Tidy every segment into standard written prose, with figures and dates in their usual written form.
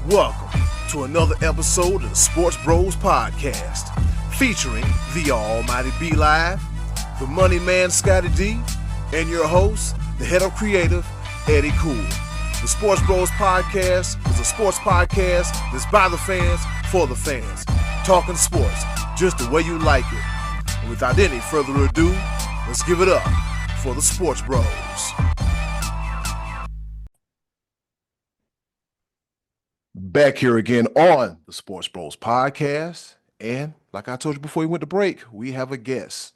Welcome to another episode of the SportsBros Podcast, featuring the almighty B Live, the money man Scotty D, and your host, the head of creative, Eddie Cool. The SportsBros Podcast is a sports podcast that's by the fans, for the fans, talking sports just the way you like it. And without any further ado, let's give it up for the SportsBros. Back here again on the SportsBros Podcast, and like I told you before we went to break, we have a guest.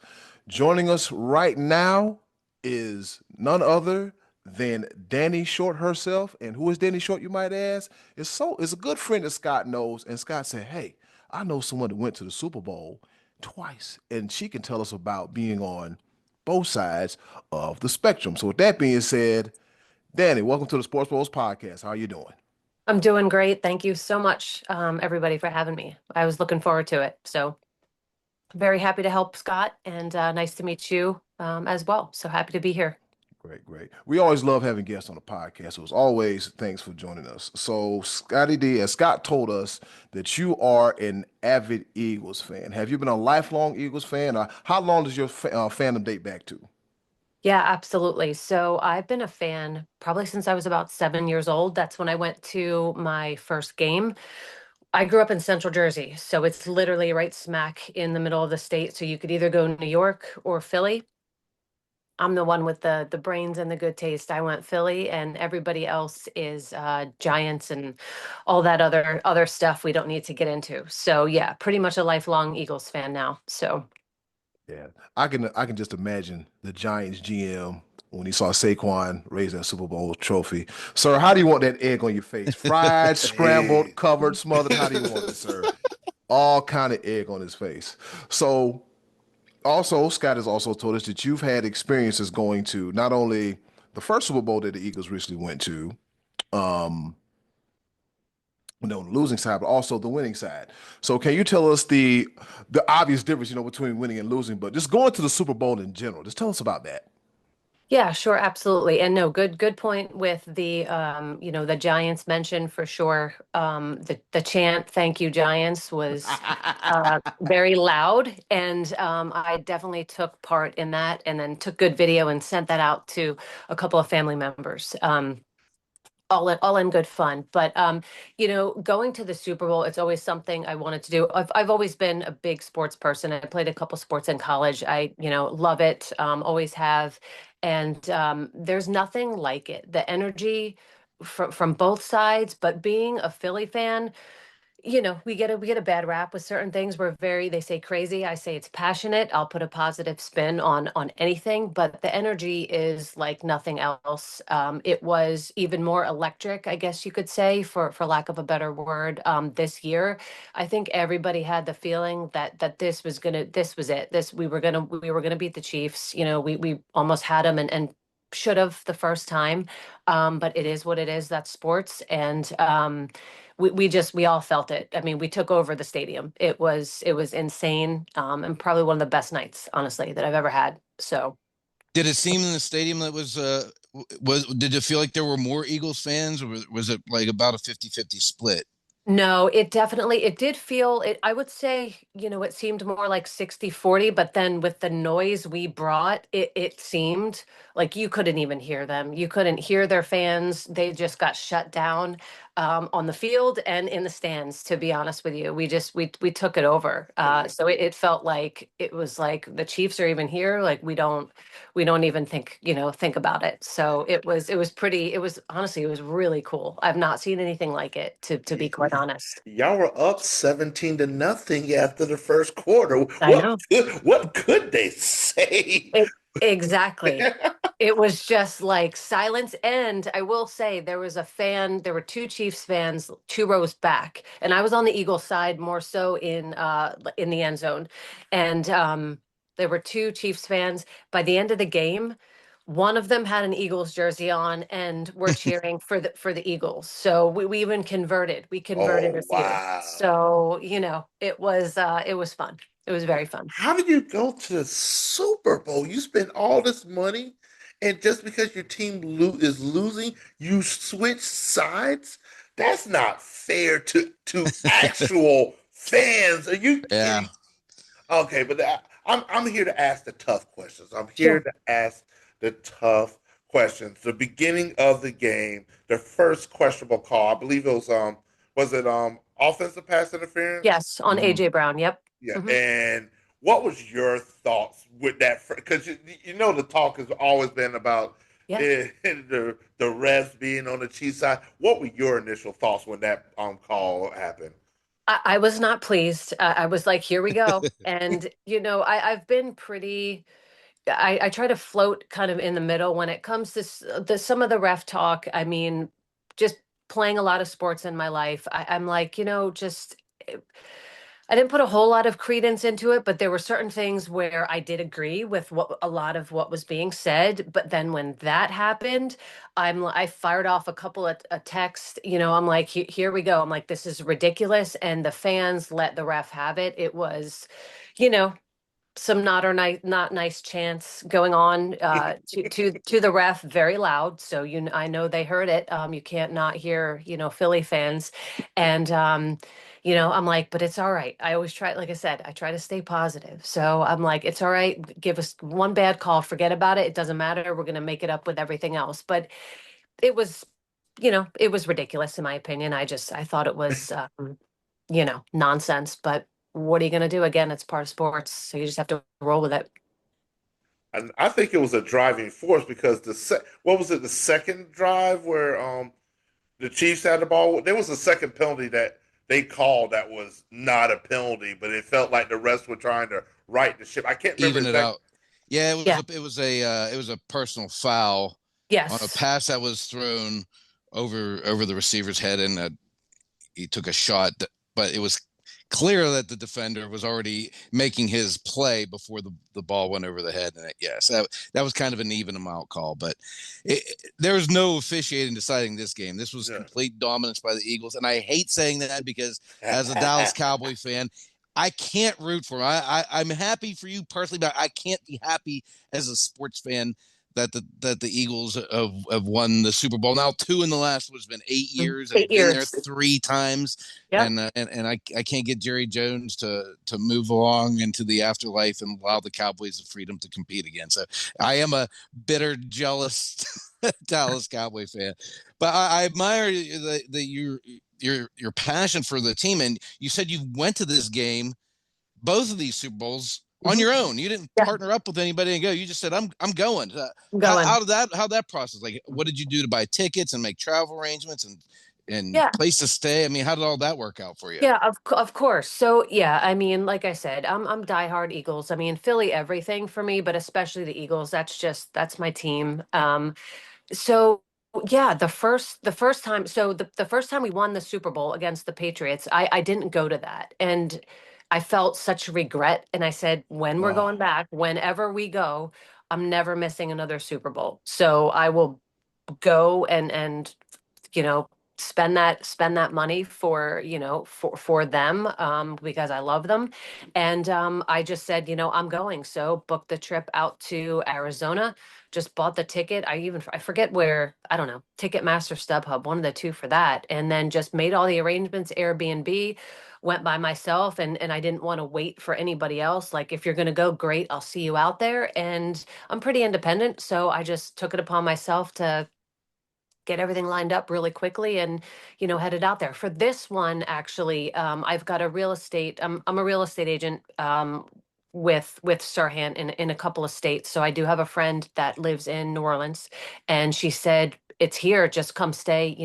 Joining us right now is none other than Dani Short herself. And who is Dani Short, you might ask? It's a good friend that Scott knows, and Scott said, hey, I know someone that went to the Super Bowl twice, and she can tell us about being on both sides of the spectrum. So with that being said, Dani, welcome to the SportsBros Podcast. How are you doing? I'm doing great. Thank you so much, everybody, for having me. I was looking forward to it. So very happy to help Scott, and nice to meet you as well. So happy to be here. Great. We always love having guests on the podcast. So as always, thanks for joining us. So Scotty D, as Scott told us that you are an avid Eagles fan. Have you been a lifelong Eagles fan? Or how long does your fandom date back to? Yeah, absolutely. So I've been a fan probably since I was about 7 years old. That's when I went to my first game. I grew up in Central Jersey, so it's literally right smack in the middle of the state. So you could either go New York or Philly. I'm the one with the brains and the good taste. I went Philly, and everybody else is Giants and all that other stuff we don't need to get into. So yeah, pretty much a lifelong Eagles fan now. So Yeah, I can just imagine the Giants GM when he saw Saquon raise that Super Bowl trophy. Sir, how do you want that egg on your face? Fried, scrambled, covered, smothered? How do you want it, sir? All kind of egg on his face. So also, Scott has also told us that you've had experiences going to not only the first Super Bowl that the Eagles recently went to, um, the losing side, but also the winning side. So can you tell us the obvious difference, between winning and losing, but just going to the Super Bowl in general? Just tell us about that. yeah, sure, absolutely. And no, good point with the Giants mention for sure. The chant "Thank you, Giants" was very loud, and I definitely took part in that, and then took good video and sent that out to a couple of family members. All in good fun. But going to the Super Bowl, it's always something I wanted to do. I've always been a big sports person. I played a couple sports in college. I love it. Always have. And there's nothing like it. The energy from both sides. But being a Philly fan, we get a bad rap with certain things. They say crazy. I say it's passionate. I'll put a positive spin on anything, but the energy is like nothing else. It was even more electric, I guess you could say, for lack of a better word. This year, I think everybody had the feeling that this was it. We were gonna beat the Chiefs. We almost had them and should have the first time. But it is what it is. That's sports. And we all felt it. I mean, we took over the stadium. It was insane, and probably one of the best nights, honestly, that I've ever had. So Did it seem in the stadium that did it feel like there were more Eagles fans, or was it like about a 50-50 split? no, it did feel it. I would say, it seemed more like 60-40, but then with the noise we brought, it seemed like you couldn't even hear them. You couldn't hear their fans. They just got shut down on the field and in the stands, to be honest with you. We took it over. So it felt like it was like the Chiefs are even here. Like we don't even think about it. So honestly, it was really cool. I've not seen anything like it, to be quite honest. Y'all were up 17-0 after the first quarter. I know. What could they say? Exactly. It was just like silence. And I will say there were two Chiefs fans 2 rows back, and I was on the Eagles side more so in the end zone. And there were two Chiefs fans. By the end of the game, one of them had an Eagles jersey on, and we're cheering for the Eagles. So we even converted. We converted Oh, a few. wow. So it was fun. It was very fun. How did you go to the Super Bowl? You spend all this money, and just because your team is losing, you switch sides? That's not fair to actual fans. Are you Yeah. kidding? Okay, but I'm here to ask the tough questions. I'm here Sure. to ask the tough questions. The beginning of the game, the first questionable call, I believe it was it offensive pass interference? Yes, on Mhm. AJ Brown. Yep. Yeah, Hmm. and what was your thoughts with that? Because you know the talk has always been about Yeah. the refs being on the Chiefs side. What were your initial thoughts when that call happened? I was not pleased. I was like, here we go. And, I've been pretty, I try to float kind of in the middle when it comes to some of the ref talk. I mean, just playing a lot of sports in my life, I'm like, just I didn't put a whole lot of credence into it, but there were certain things where I did agree with what a lot of what was being said. But then when that happened, I fired off a couple of a text. I'm like, Here we go." I'm like, "This is ridiculous," and the fans let the ref have it. It was, you know, some not nice chants going on to the ref, very loud. So I know they heard it. You can't not hear Philly fans, and I'm like, but it's all right. I always try, like I said, I try to stay positive. So I'm like, it's all right. Give us one bad call, forget about it. It doesn't matter. We're gonna make it up with everything else. But it was, it was ridiculous in my opinion. I thought it was nonsense. But what are you going to do? Again, it's part of sports, so you just have to roll with it. And I think it was a driving force because what was it, the second drive where the Chiefs had the ball? There was a second penalty that they called that was not a penalty, but it felt like the refs were trying to right the ship. I can't remember Even it exactly. out. Yeah, Yeah. it was a personal foul on a Yes. pass that was thrown over the receiver's head, and he took a shot, but it was clear that the defender was already making his play before the ball went over the head. And yes, that was kind of an even amount call, but there was no officiating deciding this game. This was Yeah. complete dominance by the Eagles, and I hate saying that because as a Dallas Cowboy fan, I can't root for him. I'm happy for you personally, but I can't be happy as a sports fan that the Eagles have won the Super Bowl. Now 2 in the last was been 8 years. They've 8 been there years. 3 times, Yep. and I can't get Jerry Jones to move along into the afterlife and allow the Cowboys the freedom to compete again. So I am a bitter, jealous Dallas Cowboy fan, but I admire your passion for the team. And you said you went to this game, both of these Super Bowls, on Mhm. your own. You didn't Yeah. partner up with anybody and go. You just said, I'm going. I'm going. How that process? Like, what did you do to buy tickets and make travel arrangements and Yeah. place to stay? I mean, how did all that work out for you? Yeah, of course. So yeah, I mean, like I said, I'm diehard Eagles. I mean, Philly everything for me, but especially the Eagles. That's my team. So yeah, the first time, so the first time we won the Super Bowl against the Patriots, I didn't go to that, and I felt such regret. And I said, when we're Oh, going back, whenever we go, I'm never missing another Super Bowl. So I will go and you know spend that money for for them, because I love them. And I just said, I'm going. So booked the trip out to Arizona, just bought the ticket. I forget where, I don't know, Ticketmaster, StubHub, one of the two for that, and then just made all the arrangements, Airbnb, went by myself. And I didn't want to wait for anybody else. Like, if you're going to go, great, I'll see you out there. And I'm pretty independent, so I just took it upon myself to get everything lined up really quickly and headed out there for this one. Actually, I've got a real estate, I'm a real estate agent, with Sirhan in a couple of states. So I do have a friend that lives in New Orleans, and she said, it's here, just come stay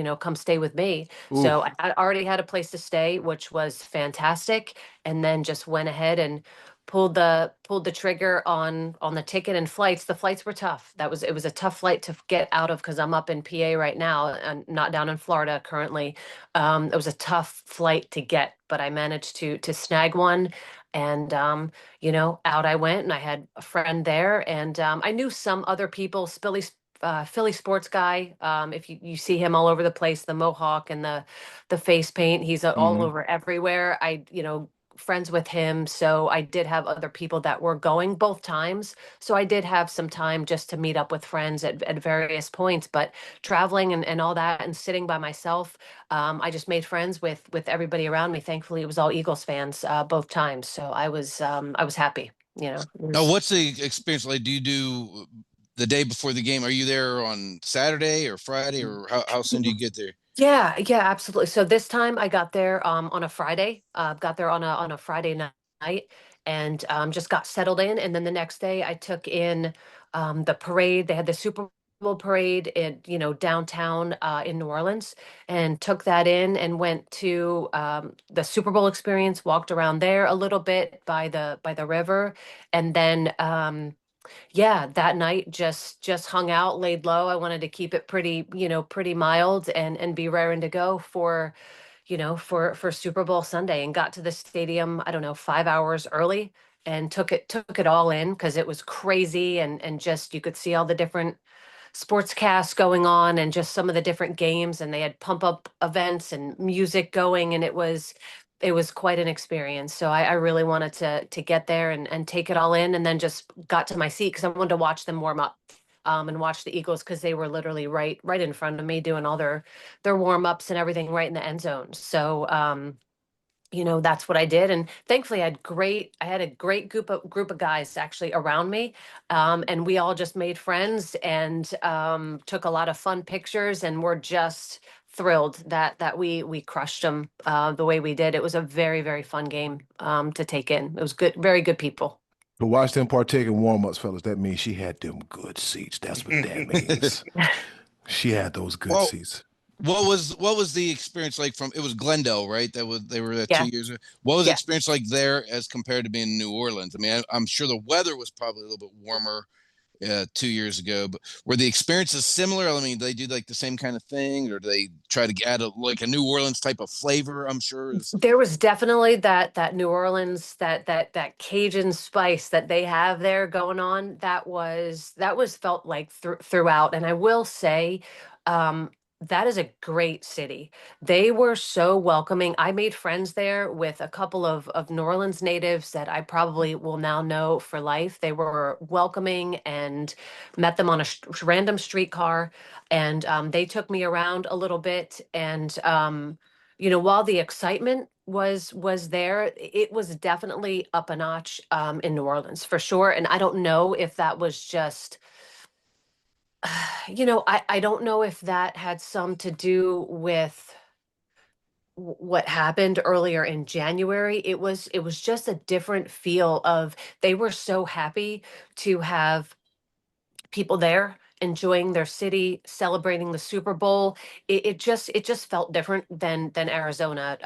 with me. So Oof. I already had a place to stay, which was fantastic, and then just went ahead and pulled the trigger on the ticket and flights. The flights were tough. It was a tough flight to get out of, because I'm up in PA right now and not down in Florida currently. It was a tough flight to get, but I managed to snag one. And out I went, and I had a friend there, and I knew some other people. Philly sports guy. If you see him all over the place, the mohawk and the face paint, he's all Mhm. over everywhere. friends with him. So I did have other people that were going both times. So I did have some time just to meet up with friends at various points. But traveling and all that and sitting by myself, I just made friends with everybody around me. Thankfully, it was all Eagles fans both times. So I was happy. It Now, was, what's the experience like? Do you do the day before the game? Are you there on Saturday or Friday, or how soon do you get there? yeah, yeah, absolutely. So this time I got there on a Friday. Got there on a Friday night and just got settled in. And then the next day I took in the parade. They had the Super Bowl parade in downtown in New Orleans, and took that in and went to the Super Bowl experience. Walked around there a little bit by the river, and then. Yeah, that night just hung out, laid low. I wanted to keep it pretty mild and be raring to go for Super Bowl Sunday, and got to the stadium, I don't know, 5 hours early, and took it all in because it was crazy, and just you could see all the different sportscasts going on and just some of the different games, and they had pump up events and music going, and it was quite an experience. So I really wanted to get there and take it all in, and then just got to my seat because I wanted to watch them warm up, and watch the Eagles because they were literally right in front of me doing all their warm ups and everything right in the end zone. So that's what I did, and thankfully I had a great group of guys actually around me, and we all just made friends and took a lot of fun pictures, and we're just thrilled that we crushed them the way we did. It was a very, very fun game to take in. It was good, very good people. To watch them partake in warm-ups, fellas, that means she had them good seats. That's what that means. She had those good Well, seats. what was the experience like from it was Glendale, right? They were there Yeah, 2 years ago. What was the yeah. experience like there as compared to being in New Orleans? I mean, I'm sure the weather was probably a little bit warmer 2 years ago, but were the experiences similar? I mean, do they do like the same kind of thing, or do they try to add like a New Orleans type of flavor? I'm sure is. There was definitely that New Orleans, that Cajun spice that they have there going on. That was felt like throughout. And I will say, um, that is a great city. They were so welcoming. I made friends there with a couple of New Orleans natives that I probably will now know for life. They were welcoming, and met them on a random streetcar, and they took me around a little bit, and while the excitement was there, it was definitely up a notch in New Orleans for sure. And I don't know if that was just, I don't know if that had some to do with what happened earlier in January. It was just a different feel of, they were so happy to have people there enjoying their city, celebrating the Super Bowl. It just felt different than Arizona,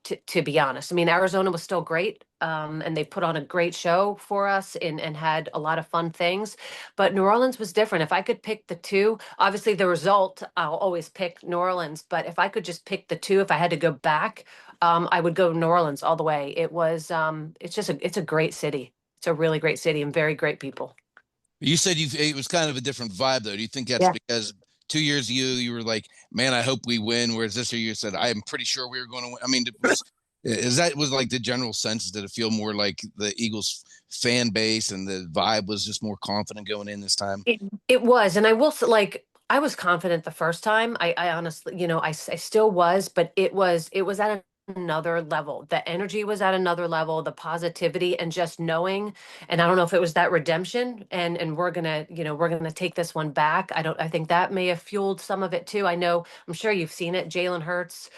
to be honest. I mean, Arizona was still great, and they put on a great show for us, and had a lot of fun things. But New Orleans was different. If I could pick the two, obviously the result, I'll always pick New Orleans. But if I could just pick the two, if I had to go back, I would go New Orleans all the way. It's a great city. It's a really great city and very great people. You said it was kind of a different vibe, though. Do you think that's Yeah. because 2 years you were like, man, I hope we win, whereas this year you said, I'm pretty sure we were going to win. I mean, was like the general sense? Did it feel more like the Eagles fan base and the vibe was just more confident going in this time? It was, and I will say, like, I was confident the first time. I honestly, I still was, but it was at another level. The energy was at another level, the positivity, and just knowing. And I don't know if it was that redemption, and we're gonna take this one back. I think that may have fueled some of it too. I'm sure you've seen it. Jalen Hurts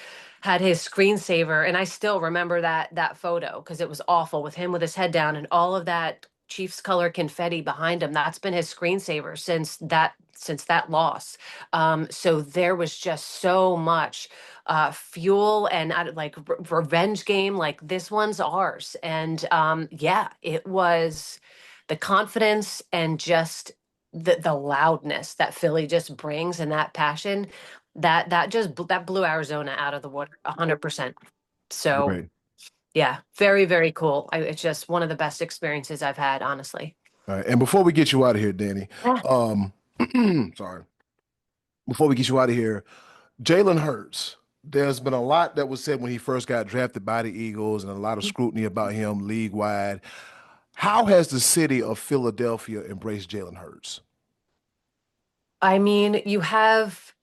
had his screensaver, and I still remember that photo because it was awful, with him with his head down and all of that Chiefs color confetti behind him. That's been his screensaver since that loss. So there was just so much fuel, and like revenge game, like, this one's ours. And yeah, it was the confidence and just the loudness that Philly just brings, and that passion that blew Arizona out of the water 100%. So Great. yeah, very, very cool. It's just one of the best experiences I've had, honestly. All right. And before we get you out of here, Danny, Yeah. sorry. Before we get you out of here, Jalen Hurts, There's been a lot that was said when he first got drafted by the Eagles and a lot of scrutiny about him league-wide. How has the city of Philadelphia embraced Jalen Hurts? I mean, you have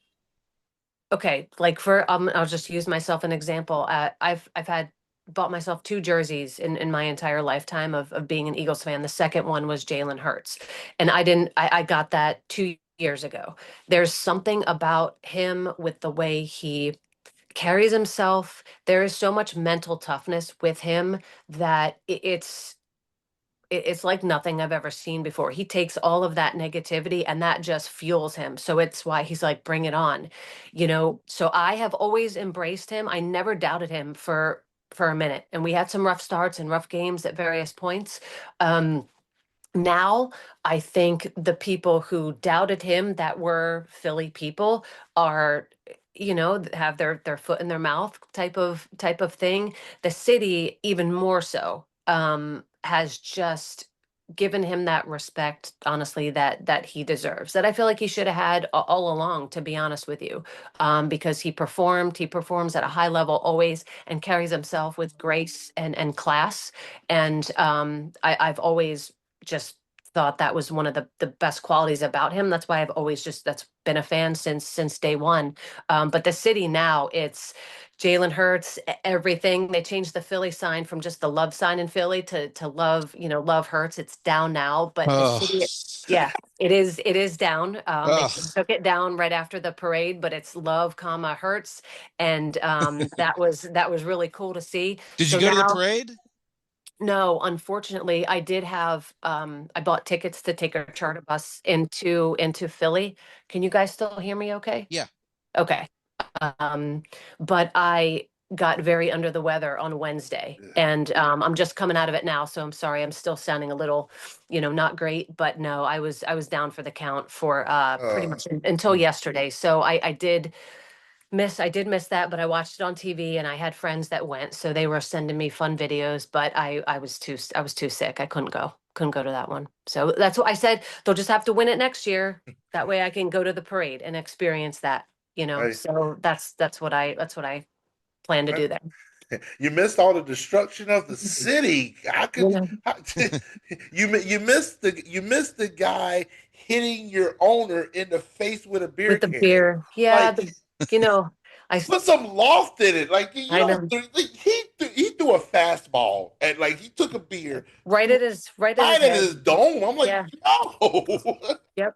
okay, like I'll just use myself an example. I've had bought myself two jerseys in my entire lifetime of being an Eagles fan. The second one was Jalen Hurts, and I got that 2 years ago. There's something about him with the way he carries himself. There is so much mental toughness with him that it's like nothing I've ever seen before. He takes all of that negativity and that just fuels him. So it's why he's like, bring it on, you know? So I have always embraced him. I never doubted him for a minute. And we had some rough starts and rough games at various points. Now I think the people who doubted him that were Philly people are, have their foot in their mouth type of thing. The city even more so has just given him that respect, honestly, that he deserves, that I feel like he should have had all along, to be honest with you, because he performs at a high level always and carries himself with grace and class. And I've always just thought that was one of the best qualities about him. That's why I've always that's been a fan since day one. But the city now, it's Jalen Hurts, everything. They changed the Philly sign from just the love sign in Philly to love, love Hurts. It's down now, but the Oh, city, yeah, it is down. They oh. took it down right after the parade, but it's love, comma Hurts, and that was really cool to see. Did you So go to the now, parade? no, unfortunately, I did have I bought tickets to take a charter bus into Philly. Can you guys still hear me okay? Yeah. Okay. Um, but I got very under the weather on Wednesday, and I'm just coming out of it now, so I'm sorry. I'm still sounding a little, not great, but no, I was down for the count for pretty much until yesterday. So I did miss that, but I watched it on TV and I had friends that went, so they were sending me fun videos, but I was too sick. I couldn't go to that one. So that's what I said. They'll just have to win it next year. That way I can go to the parade and experience that, Hey, So that's what I plan to do there. you missed all the destruction of the city. How could Yeah. you missed the guy hitting your owner in the face with a beer With the can? beer. Yeah, Like, you know, I put some loft in it. Like, I know. he threw a fastball and like he took a beer Right at his right at head. his dome. I'm like, Yeah. yo. Yep.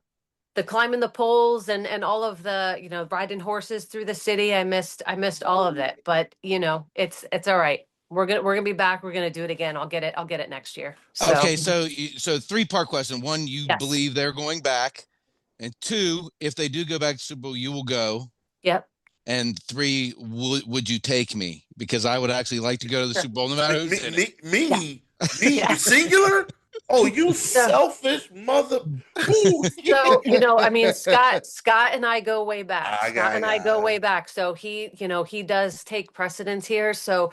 The climbing the poles and all of the, riding horses through the city. I missed all of it, but it's all right. We're gonna be back. We're gonna do it again. I'll get it next year. So Okay, so three-part question. One, you yes. believe they're going back, and two, if they do go back to Super Bowl, you will go. Yep. And three, would you take me? Because I would actually like to go to the Sure. Super Bowl no matter who's in it. Me, Yeah. singular. Oh, you So, selfish mother! Ooh, so I mean, Scott and I go way back. I Scott got, and I go way back. So he does take precedence here. So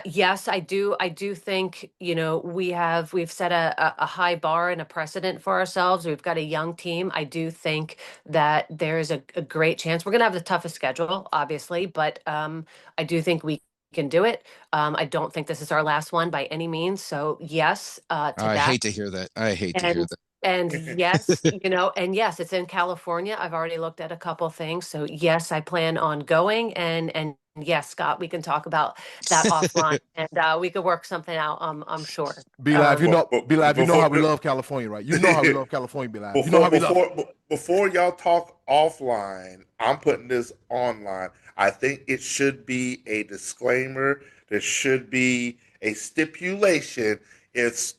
yes, I do think, we've set a high bar and a precedent for ourselves. We've got a young team. I do think that there's a great chance. We're gonna have the toughest schedule, obviously, but I do think we can do it. I don't think this is our last one by any means. So yes, to I that. hate to hear that. I hate to hear that. And yes, and yes, it's in California. I've already looked at a couple things. So yes, I plan on going, and yes, Scott, we can talk about that offline, and we could work something out. I'm sure. Be live, be live. You know how we before love California, right? You know how we love California. Be live. You know how we love it. before y'all talk offline, I'm putting this online. I think it should be a disclaimer. There should be a stipulation. If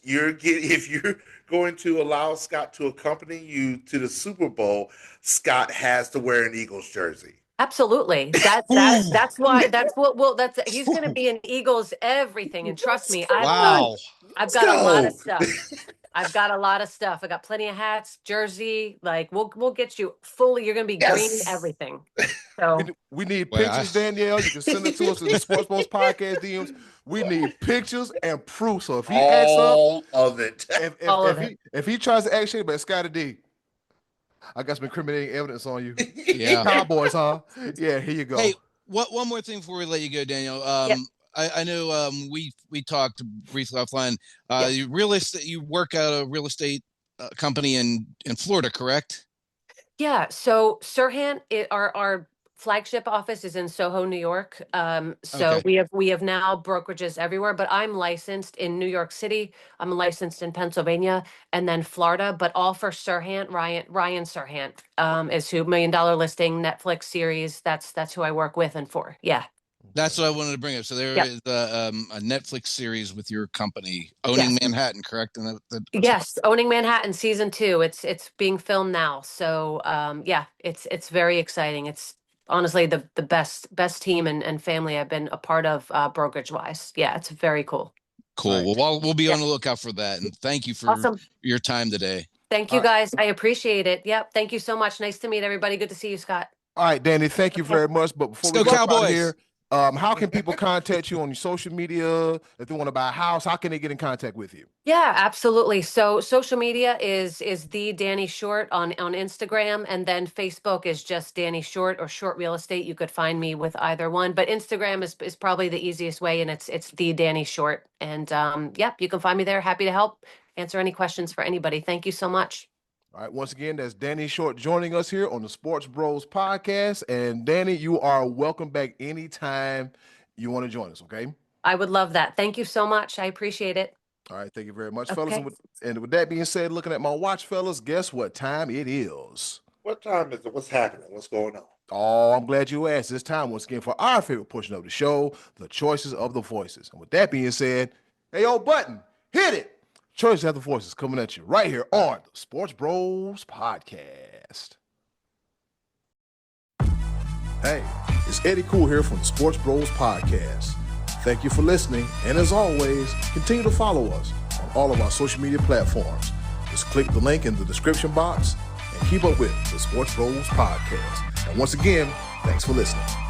you're going to allow Scott to accompany you to the Super Bowl, Scott has to wear an Eagles jersey. Absolutely. That's why he's going to be an Eagles everything, and trust me, Wow. I've got a lot of Let's stuff. I've got a lot of stuff. I got plenty of hats, jersey. Like we'll get you fully. You're gonna be green, Yes. everything. So We need Well, pictures, Danielle. You can send it to us in the SportsBros Podcast DMs. We need pictures and proof. So if he acts up, all of it. all of it. if he tries to act shit, but Scotty D, I got some incriminating evidence on you. Yeah. Cowboys, huh? Yeah, here you go. Hey, One more thing before we let you go, Daniel. Yep. I know we talked briefly offline. You work at a real estate company in Florida, correct? Yeah. So Sirhan, our flagship office is in Soho, New York. So Okay. we have now brokerages everywhere, but I'm licensed in New York City. I'm licensed in Pennsylvania and then Florida, but all for Sirhan. Ryan Sirhan is who $1 Million Listing Netflix series. That's who I work with and for. Yeah. That's what I wanted to bring up. So there Yep. is a Netflix series with your company, Owning Yes. Manhattan, correct? And Yes, Owning Manhattan season 2. It's being filmed now. So yeah, it's very exciting. It's honestly the best team and family I've been a part of brokerage wise. Yeah, it's very cool. cool. Right. Well, we'll be Yeah. on the lookout for that. And thank you for Awesome. your time today. Thank you guys. I appreciate it. Yep. Thank you so much. Nice to meet everybody. Good to see you, Scott. All right, Danny, thank you Okay. very much. But before Let's we go get out of Cowboys. here, how can people contact you on your social media? If they want to buy a house, how can they get in contact with you? Yeah, absolutely. So social media is the Dani Short on Instagram, and then Facebook is just Dani Short or Short Real Estate. You could find me with either one, but Instagram is probably the easiest way, and it's the Dani Short. And yep, you can find me there. Happy to help answer any questions for anybody. Thank you so much. All right, once again, that's Dani Short joining us here on the Sports Bros Podcast. And Dani, you are welcome back anytime you want to join us, okay? I would love that. Thank you so much. I appreciate it. All right, thank you very much, Okay. fellas. And with that being said, looking at my watch, fellas, guess what time it is? What time is it? What's happening? What's going on? Oh, I'm glad you asked. This time, once again, for our favorite portion of the show, the choices of the voices. And with that being said, hey, yo, Button, hit it. Choices of the voices coming at you right here on the Sports Bros Podcast. Hey, it's Eddie Cool here from the Sports Bros Podcast. Thank you for listening. And as always, continue to follow us on all of our social media platforms. Just click the link in the description box and keep up with the Sports Bros Podcast. And once again, thanks for listening.